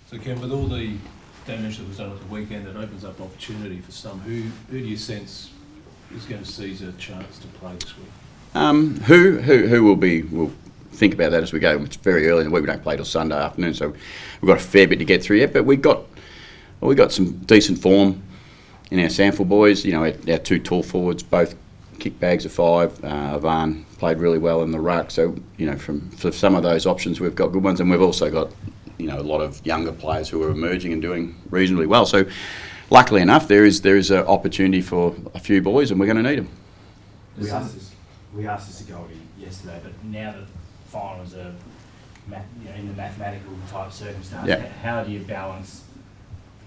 So Ken, with all the damage that was done at the weekend, it opens up opportunity for some. Who do you sense is going to seize a chance to play this week? Who will be? We'll think about that as we go. It's very early in the week. We don't play till Sunday afternoon, so we've got a fair bit to get through yet. But we got some decent form in our sample boys. You know, our two tall forwards both kick bags of 5. Ivan played really well in the ruck. So you know, for some of those options, we've got good ones, and we've also got a lot of younger players who are emerging and doing reasonably well. So luckily enough, there is an opportunity for a few boys, and we're going to need them. We asked this to Goldie yesterday, but now that finals are in the mathematical type circumstance, how do you balance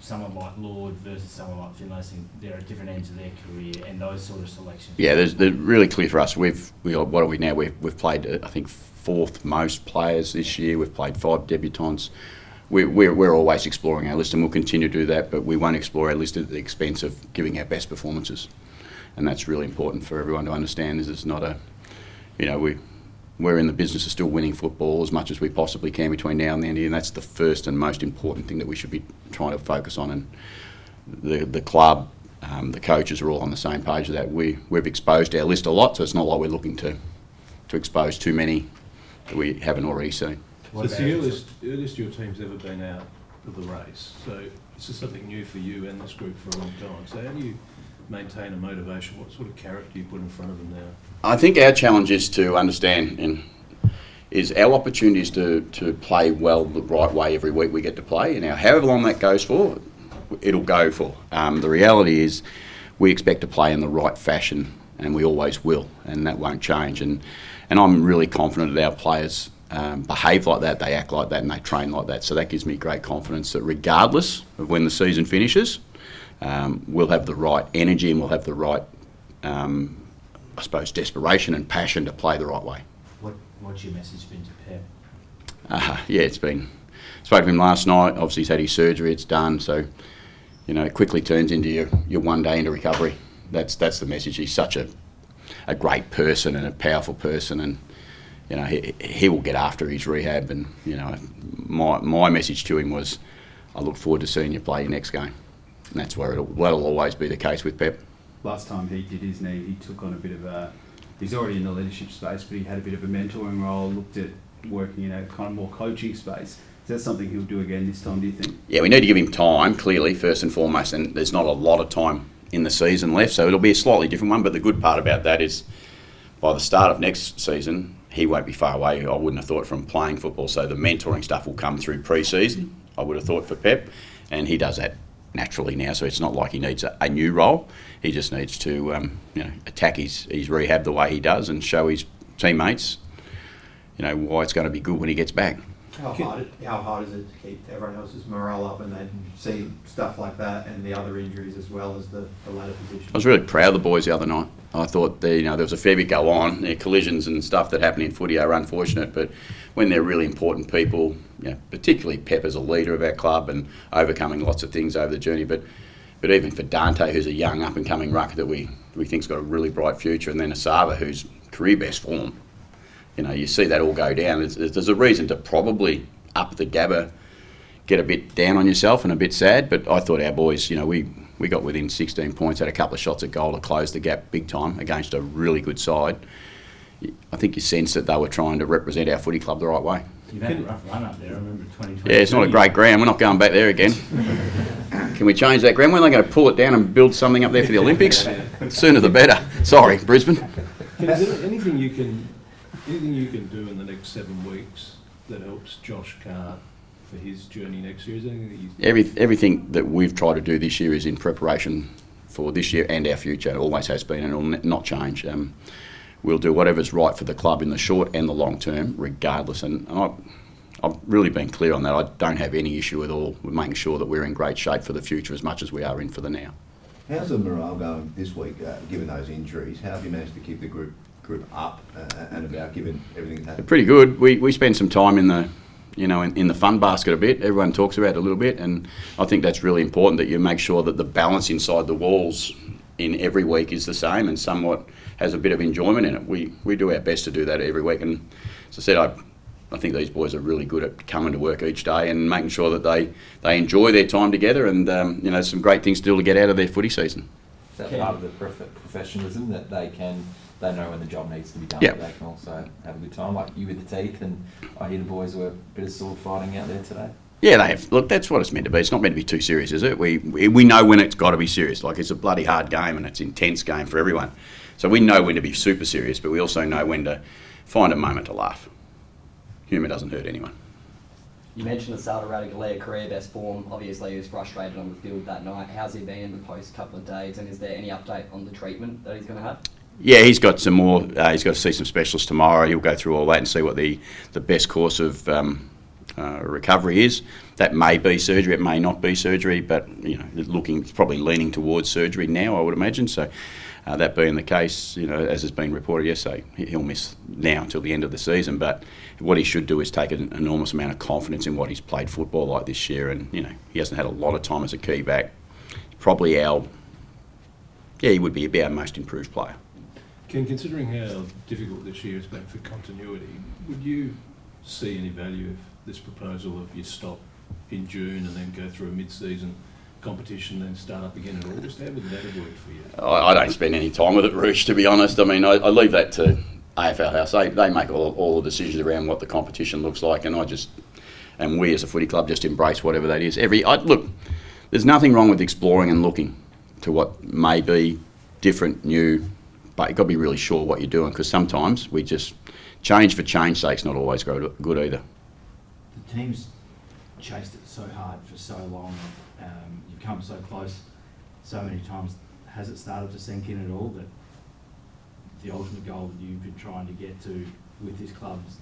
someone like Lord versus someone like Finlayson? They're at different ends of their career, and those sort of selections. Yeah, they're really clear for us. What are we now? We've played, I think, 4th most players this year. We've played 5 debutants. We're always exploring our list, and we'll continue to do that, but we won't explore our list at the expense of giving our best performances. And that's really important for everyone to understand. This is not we're in the business of still winning football as much as we possibly can between now and the end of the year, and that's the first and most important thing that we should be trying to focus on. And the club, the coaches are all on the same page with that. We've exposed our list a lot, so it's not like we're looking to expose too many that we haven't already seen. So it's the earliest your team's ever been out of the race. So this is something new for you and this group for a long time. So how do you maintain a motivation? What sort of character do you put in front of them now? I think our challenge is to understand is our opportunities to play well the right way every week we get to play. And now, however long that goes for, it'll go for. The reality is we expect to play in the right fashion, and we always will, and that won't change. And I'm really confident that our players behave like that, they act like that, and they train like that. So that gives me great confidence that regardless of when the season finishes, we'll have the right energy and we'll have the right, I suppose, desperation and passion to play the right way. What's your message been to Pep? It's been. Spoke to him last night. Obviously, he's had his surgery. It's done. So, it quickly turns into your one day into recovery. That's the message. He's such a great person and a powerful person, and he will get after his rehab. And my message to him was, I look forward to seeing you play your next game. And that's where that'll always be the case with Pep. Last time he did his knee, he took on a bit of he's already in the leadership space, but he had a bit of a mentoring role, looked at working in a kind of more coaching space. Is that something he'll do again this time, do you think? Yeah, we need to give him time, clearly, first and foremost, and there's not a lot of time in the season left, so it'll be a slightly different one, but the good part about that is by the start of next season, he won't be far away, I wouldn't have thought, from playing football, so the mentoring stuff will come through pre-season, I would have thought, for Pep, and he does that naturally now, so it's not like he needs a new role. He just needs to attack his rehab the way he does and show his teammates why it's going to be good when he gets back. How hard is it to keep everyone else's morale up when they see stuff like that and the other injuries as well as the latter position? I was really proud of the boys the other night. I thought there was a fair bit go on. Collisions and stuff that happen in footy are unfortunate, but when they're really important people, particularly Pep as a leader of our club and overcoming lots of things over the journey, but even for Dante, who's a young up-and-coming rucker that we think's got a really bright future, and then Asava, who's career best form. You see that all go down. There's a reason to probably up the Gabba, get a bit down on yourself and a bit sad, but I thought our boys, we got within 16 points, had a couple of shots at goal to close the gap big time against a really good side. I think you sense that they were trying to represent our footy club the right way. You've had a rough run up there, I remember 2020. Yeah, it's not a great ground. We're not going back there again. Can we change that ground? When are they going to pull it down and build something up there for the Olympics? Sooner the better. Sorry, Brisbane. Is there anything you can do in the next 7 weeks that helps Josh Carr for his journey next year? Is there anything that you... Everything that we've tried to do this year is in preparation for this year and our future. It always has been, and it will not change. We'll do whatever's right for the club in the short and the long term, regardless. And I've really been clear on that. I don't have any issue at all with making sure that we're in great shape for the future as much as we are in for the now. How's the morale going this week, given those injuries? How have you managed to keep the group up and about, given everything that's happened? Pretty good. We spend some time in the in the fun basket a bit. Everyone talks about it a little bit, and I think that's really important, that you make sure that the balance inside the walls in every week is the same and somewhat has a bit of enjoyment in it. We do our best to do that every week, and as I said, I think these boys are really good at coming to work each day and making sure that they enjoy their time together, and there's some great things still to get out of their footy season. Is that part of the professionalism that they know when the job needs to be done, Yep. but they can also have a good time, like you with the teeth, and I hear the boys were a bit of sword fighting out there today. Yeah, they have. Look, that's what it's meant to be. It's not meant to be too serious, is it? We know when it's got to be serious. Like, it's a bloody hard game and it's an intense game for everyone. So we know when to be super serious, but we also know when to find a moment to laugh. Humour doesn't hurt anyone. You mentioned the start of Radigalea career best form. Obviously, he was frustrated on the field that night. How's he been in the post couple of days, and is there any update on the treatment that he's going to have? Yeah, he's got some more. He's got to see some specialists tomorrow. He'll go through all that and see what the best course of recovery is. That may be surgery, it may not be surgery, but it's probably leaning towards surgery now, I would imagine. So that being the case, as has been reported yesterday, he'll miss now until the end of the season. But what he should do is take an enormous amount of confidence in what he's played football like this year, and he hasn't had a lot of time as a key back. Probably he would be our most improved player. Ken, considering how difficult this year has been for continuity, would you see any value of this proposal of you stop in June and then go through a mid-season competition, then start up again in August? How would that have worked for you? I don't spend any time with it, Roosh, to be honest. I mean, I leave that to AFL House. They make all the decisions around what the competition looks like, and we as a footy club just embrace whatever that is. Look, there's nothing wrong with exploring and looking to what may be different, new, but you've got to be really sure what you're doing, because sometimes we just change for change's sake's not always good either. The team's chased it so hard for so long. You've come so close so many times. Has it started to sink in at all that the ultimate goal that you've been trying to get to with this club is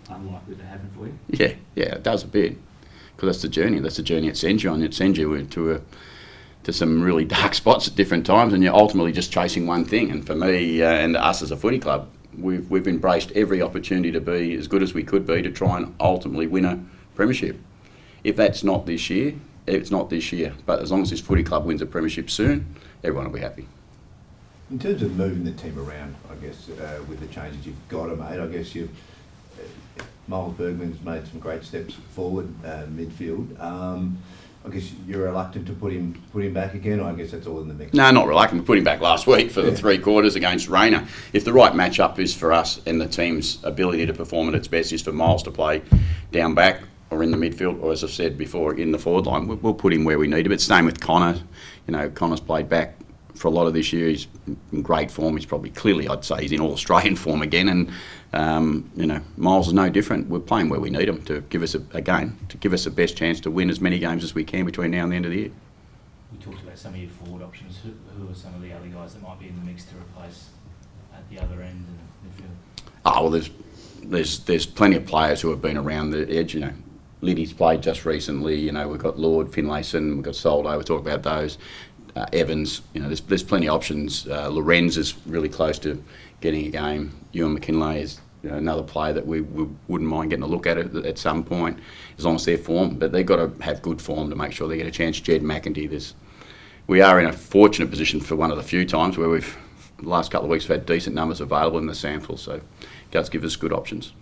unlikely to happen for you? Yeah, it does a bit, because that's the journey. That's the journey it sends you on. It sends you to some really dark spots at different times, and you're ultimately just chasing one thing. And for me and us as a footy club, we've embraced every opportunity to be as good as we could be to try and ultimately win a premiership. If that's not this year, it's not this year. But as long as this footy club wins a premiership soon, everyone will be happy. In terms of moving the team around, I guess, with the changes you've got to make, I guess Miles Bergman's made some great steps forward midfield. I guess you're reluctant to put him back again, or I guess that's all in the mix? No, not reluctant. We put him back last week for the 3 quarters against Rayner. If the right matchup is for us and the team's ability to perform at its best is for Miles to play down back or in the midfield, or as I've said before, in the forward line, we'll put him where we need him. It's same with Connor. Connor's played back for a lot of this year. He's in great form. He's probably clearly, I'd say, he's in all-Australian form again. And Miles is no different. We're playing where we need him to give us the best chance to win as many games as we can between now and the end of the year. We talked about some of your forward options. Who are some of the other guys that might be in the mix to replace at the other end in the midfield? Well, there's plenty of players who have been around the edge. Liddy's played just recently. We've got Lord, Finlayson, we've got Soldo. We talk about those. Evans. There's plenty of options. Lorenz is really close to getting a game. Ewan McKinlay is another player that we wouldn't mind getting a look at some point, as long as they're form. But they've got to have good form to make sure they get a chance. Jed McIntyre. We are in a fortunate position for one of the few times where the last couple of weeks, we've had decent numbers available in the sample, so it does give us good options.